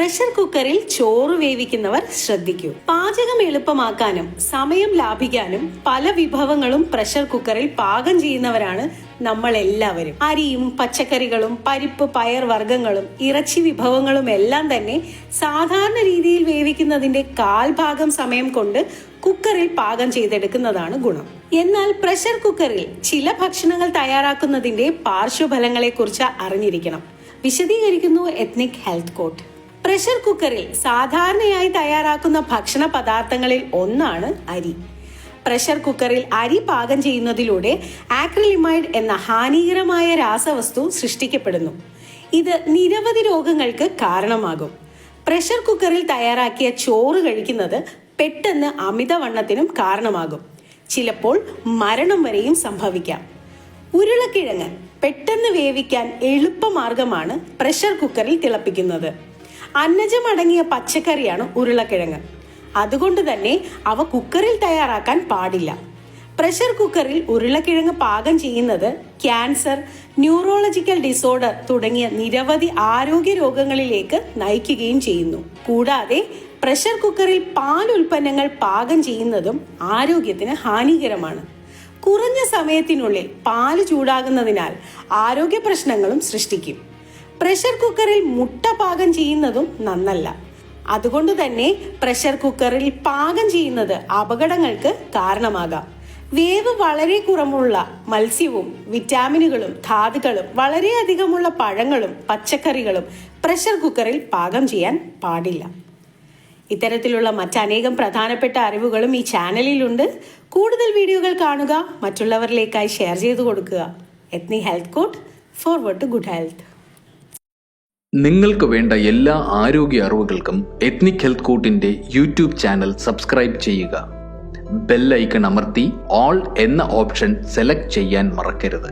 Pressure കുക്കറിൽ ചോറ് വേവിക്കുന്നവർ ശ്രദ്ധിക്കൂ. പാചകം എളുപ്പമാക്കാനും സമയം ലാഭിക്കാനും പല വിഭവങ്ങളും പ്രഷർ കുക്കറിൽ പാകം ചെയ്യുന്നവരാണ് നമ്മൾ എല്ലാവരും. അരിയും പച്ചക്കറികളും പരിപ്പ് പയർ വർഗ്ഗങ്ങളും ഇറച്ചി വിഭവങ്ങളും എല്ലാം തന്നെ സാധാരണ രീതിയിൽ വേവിക്കുന്നതിന്റെ 1/4 സമയം കൊണ്ട് കുക്കറിൽ പാകം ചെയ്തെടുക്കുന്നതാണ് ഗുണം. എന്നാൽ പ്രഷർ കുക്കറിൽ ചില ഭക്ഷണങ്ങൾ തയ്യാറാക്കുന്നതിന്റെ പാർശ്വഫലങ്ങളെ കുറിച്ച് അറിഞ്ഞിരിക്കണം. വിശദീകരിക്കുന്നു എത്നിക് ഹെൽത്ത് കോഡ്. പ്രഷർ കുക്കറിൽ സാധാരണയായി തയ്യാറാക്കുന്ന ഭക്ഷണ പദാർത്ഥങ്ങളിൽ ഒന്നാണ് അരി. പ്രഷർ കുക്കറിൽ അരി പാകം ചെയ്യുന്നതിലൂടെ ആക്രിലിമൈഡ് എന്ന ഹാനികരമായ രാസവസ്തു സൃഷ്ടിക്കപ്പെടുന്നു. ഇത് നിരവധി രോഗങ്ങൾക്ക് കാരണമാകും. പ്രഷർ കുക്കറിൽ തയ്യാറാക്കിയ ചോറ് കഴിക്കുന്നത് പെട്ടെന്ന് അമിതവണ്ണത്തിനും കാരണമാകും. ചിലപ്പോൾ മരണം വരെയും സംഭവിക്കാം. ഉരുളക്കിഴങ്ങ് പെട്ടെന്ന് വേവിക്കാൻ എളുപ്പമാർഗമാണ് പ്രഷർ കുക്കറിൽ തിളപ്പിക്കുന്നത്. അന്നജമടങ്ങിയ പച്ചക്കറിയാണ് ഉരുളക്കിഴങ്ങ്. അതുകൊണ്ട് തന്നെ അവ കുക്കറിൽ തയ്യാറാക്കാൻ പാടില്ല. പ്രഷർ കുക്കറിൽ ഉരുളക്കിഴങ്ങ് പാകം ചെയ്യുന്നത് ക്യാൻസർ, ന്യൂറോളജിക്കൽ ഡിസോർഡർ തുടങ്ങിയ നിരവധി ആരോഗ്യ രോഗങ്ങളിലേക്ക് നയിക്കുകയും ചെയ്യുന്നു. കൂടാതെ പ്രഷർ കുക്കറിൽ പാൽ ഉൽപ്പന്നങ്ങൾ പാകം ചെയ്യുന്നതും ആരോഗ്യത്തിന് ഹാനികരമാണ്. കുറഞ്ഞ സമയത്തിനുള്ളിൽ പാല് ചൂടാകുന്നതിനാൽ ആരോഗ്യ പ്രശ്നങ്ങളും സൃഷ്ടിക്കും. പ്രഷർ കുക്കറിൽ മുട്ട പാകം ചെയ്യുന്നതും നന്നല്ല. അതുകൊണ്ട് തന്നെ പ്രഷർ കുക്കറിൽ പാകം ചെയ്യുന്നത് അപകടങ്ങൾക്ക് കാരണമാകാം. വേവ് വളരെ കുറവുള്ള മത്സ്യവും വിറ്റാമിനുകളും ധാതുക്കളും വളരെയധികമുള്ള പഴങ്ങളും പച്ചക്കറികളും പ്രഷർ കുക്കറിൽ പാകം ചെയ്യാൻ പാടില്ല. ഇത്തരത്തിലുള്ള മറ്റനേകം പ്രധാനപ്പെട്ട അറിവുകളും ഈ ചാനലിലുണ്ട്. കൂടുതൽ വീഡിയോകൾ കാണുക, മറ്റുള്ളവരിലേക്കായി ഷെയർ ചെയ്തു കൊടുക്കുക. Ethnic health code, forward to good health. നിങ്ങൾക്ക് വേണ്ട എല്ലാ ആരോഗ്യ അറിവുകൾക്കും എത്നിക് ഹെൽത്ത് കോഡിന്റെ യൂട്യൂബ് ചാനൽ സബ്സ്ക്രൈബ് ചെയ്യുക. ബെൽ ഐക്കൺ അമർത്തി ഓൾ എന്ന ഓപ്ഷൻ സെലക്ട് ചെയ്യാൻ മറക്കരുത്.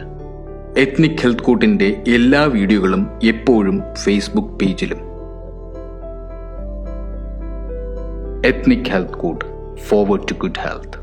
എത്നിക് ഹെൽത്ത് കോഡിന്റെ എല്ലാ വീഡിയോകളും എപ്പോഴും ഫേസ്ബുക്ക് പേജിലും. Ethnic health code, forward to good health.